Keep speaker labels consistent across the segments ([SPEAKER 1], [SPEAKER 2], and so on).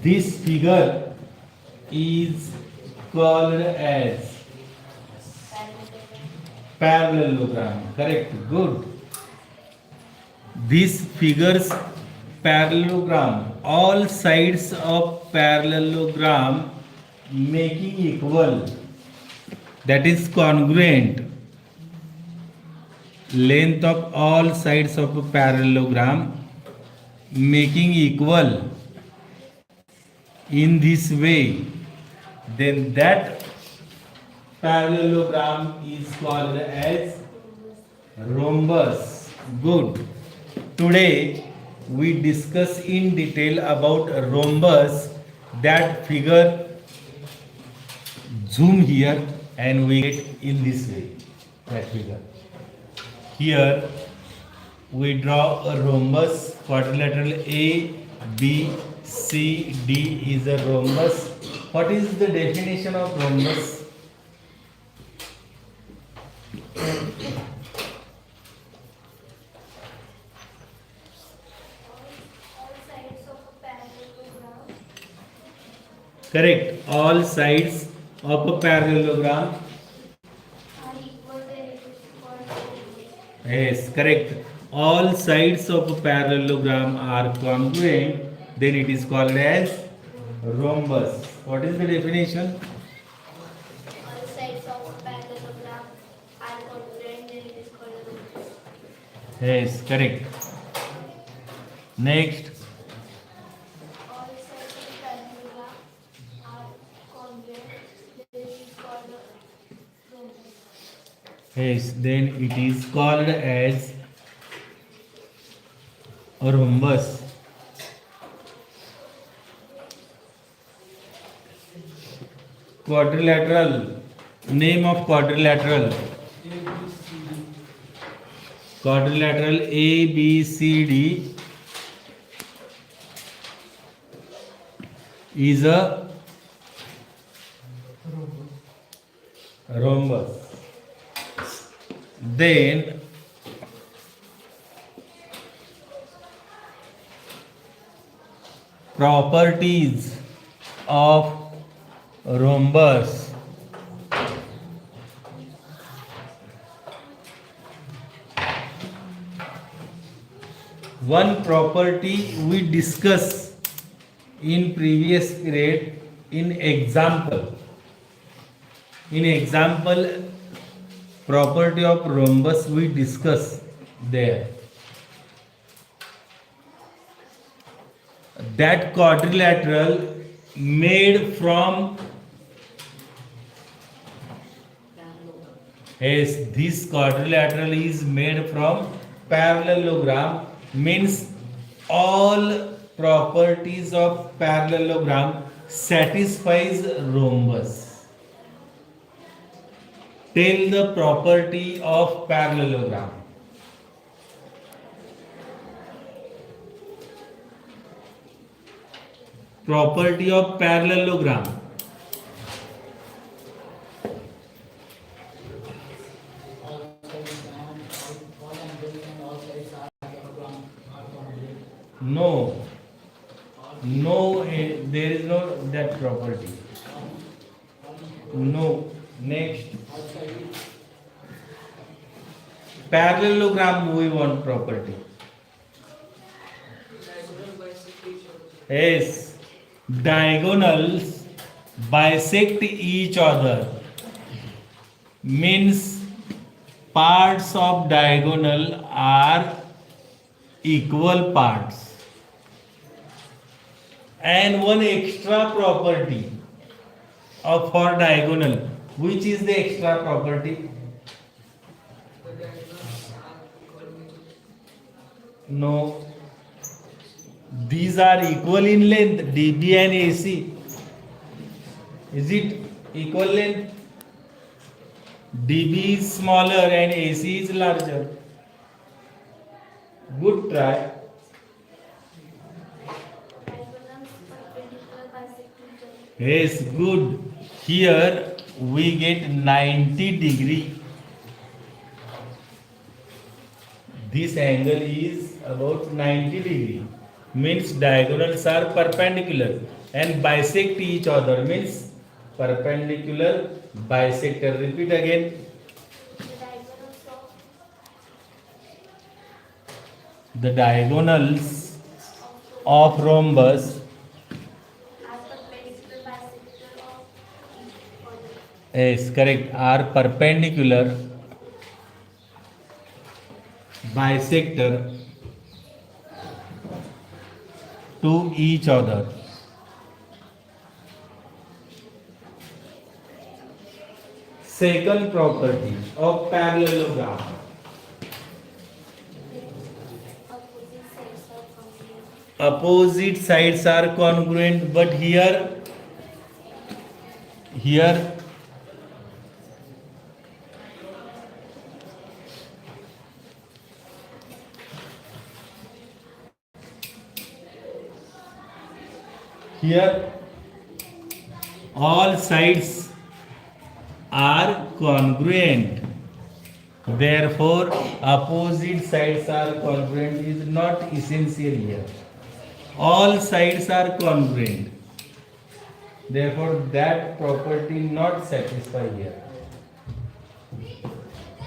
[SPEAKER 1] This figure is called as parallelogram. Correct. Good. This figures parallelogram. All sides of parallelogram making equal. That is congruent. Length of all sides of a parallelogram making equal in this way, then that parallelogram is called as rhombus. Good. Today we discuss in detail about rhombus. That figure zoom here and we get in this way that figure. Here we draw a rhombus. Quadrilateral A, B, C, D is a rhombus. What is the definition of rhombus? Correct. All sides of a parallelogram. Yes, correct. All sides of a parallelogram are congruent, then it is called as rhombus. What is the definition?
[SPEAKER 2] All sides of a parallelogram are congruent, then it is called a rhombus.
[SPEAKER 1] Yes, correct. Next.
[SPEAKER 2] All sides of a parallelogram are congruent, then it is called a rhombus.
[SPEAKER 1] Yes, then it is called as a rhombus. Quadrilateral. Name of quadrilateral. Quadrilateral A, B, C, D is a rhombus. Then properties of rhombus. One property we discuss in previous period in example. In example, property of rhombus we discuss there. That quadrilateral made from this quadrilateral is made from parallelogram, means all properties of parallelogram satisfies rhombus. Tell the property of parallelogram. Property of parallelogram. No, there is no that property. No. Next. Parallelogram we want property. Yes. Diagonals bisect each other. Means parts of diagonal are equal parts. And one extra property of for diagonal. Which is the extra property? No. These are equal in length, DB and AC. Is it equal length? DB is smaller and AC is larger. Good try. Yes, good. Here we get 90 degree. This angle is about 90 degree. means diagonals are perpendicular and bisect each other means perpendicular bisector. Repeat again.
[SPEAKER 2] The diagonals
[SPEAKER 1] The diagonals of
[SPEAKER 2] of
[SPEAKER 1] rhombus
[SPEAKER 2] are perpendicular bisector of each other.
[SPEAKER 1] is correct, are perpendicular bisector to each other. Second property of parallelogram.
[SPEAKER 2] Opposite sides
[SPEAKER 1] Opposite sides
[SPEAKER 2] are congruent.
[SPEAKER 1] are congruent, but here here all sides are congruent. Therefore, opposite sides are congruent is not essential here. All sides are congruent. Therefore, that property not satisfy here.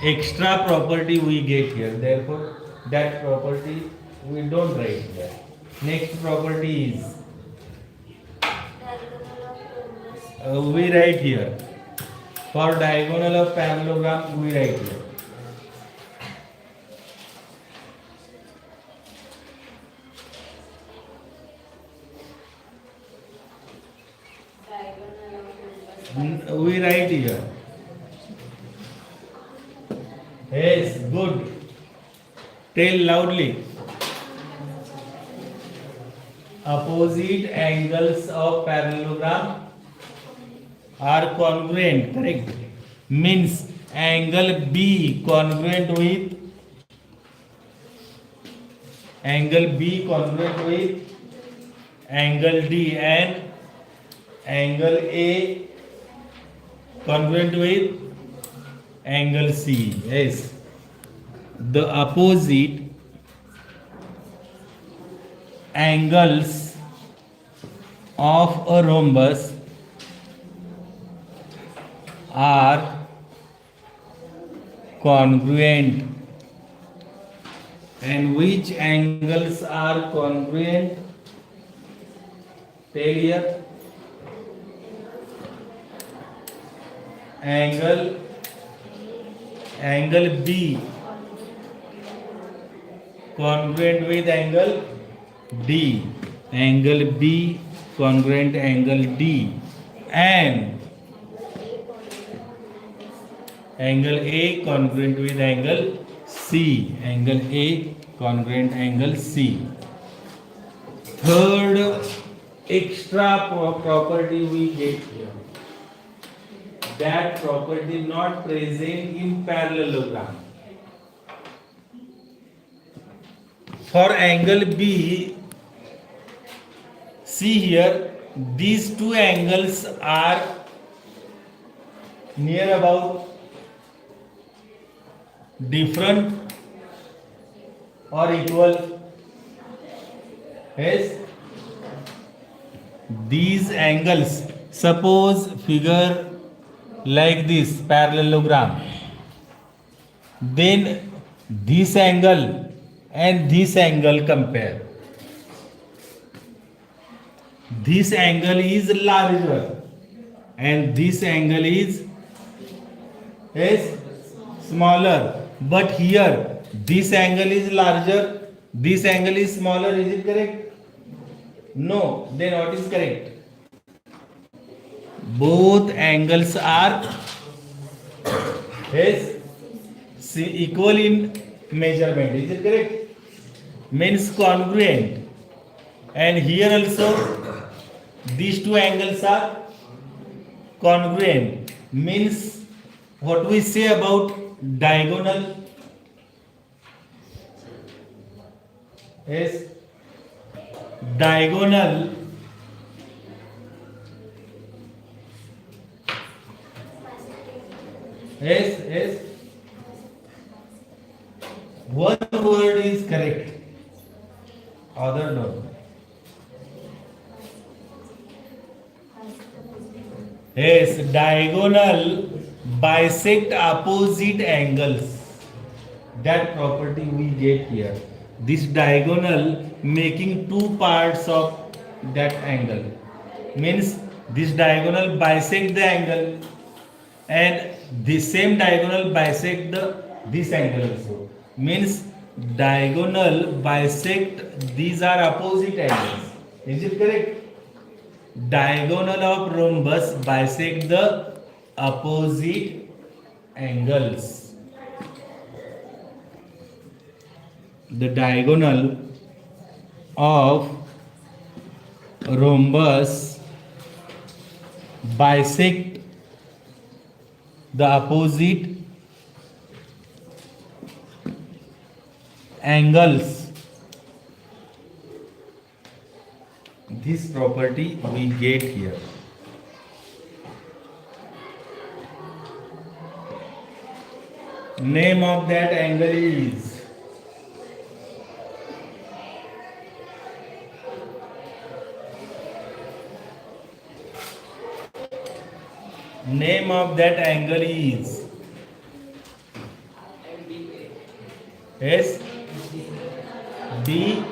[SPEAKER 1] Extra property we get here. Therefore, that property we don't write here. Next property is
[SPEAKER 2] Diagonal of rhombus
[SPEAKER 1] we write here. For diagonal of parallelogram, we write here. We write here. Yes, good. Tell loudly. Opposite angles of parallelogram are congruent, correct? Means angle B congruent with angle angle D and angle A congruent with angle C. Yes. The opposite angles of a rhombus are congruent. And which angles are congruent? Tell here. Angle B congruent with angle D. Angle B congruent angle D and angle A congruent with angle C. Angle A congruent angle C. Third extra property we get here. That property not present in parallelogram. For angle B, see here, these two angles are near about different or equal. Yes, these angles, suppose figure like this parallelogram, then this angle and this angle compare. This angle is larger and this angle is smaller, but here this angle is larger, this angle is smaller. Is it correct? No. Then what is correct? Both angles are equal in measurement. Is it correct? Means congruent. And here also these two angles are congruent. Means what we say about diagonal is diagonal is one word is correct, other no. Yes, diagonal bisect opposite angles. That property we get here. This diagonal making two parts of that angle means this diagonal bisect the angle, and the same diagonal bisect the this angle also, means diagonal bisect these are opposite angles. Is it correct? Diagonal of rhombus bisect the opposite angles. The diagonal of rhombus bisect the opposite angles. This property we get here. Name of that angle is name of that angle is S B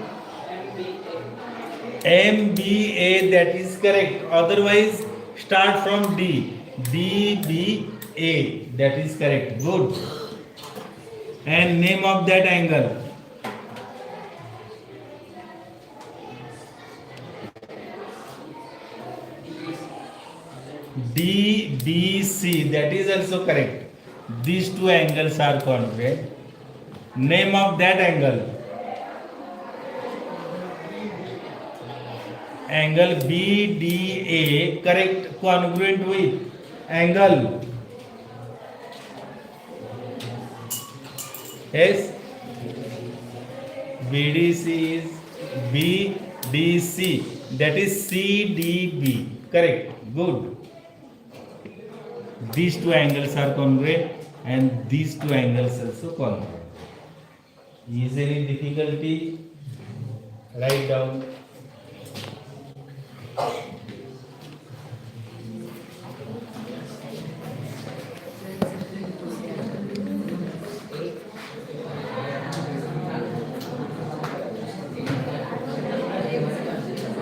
[SPEAKER 1] MBA, that is correct. Otherwise start from D. DBA, that is correct. Good. And name of that angle DBC, that is also correct. These two angles are congruent. Name of that angle angle BDA, correct, congruent with angle S BDC is BDC, that is CDB, correct. Good. These two angles are congruent and these two angles also congruent. Is any difficulty? Write down.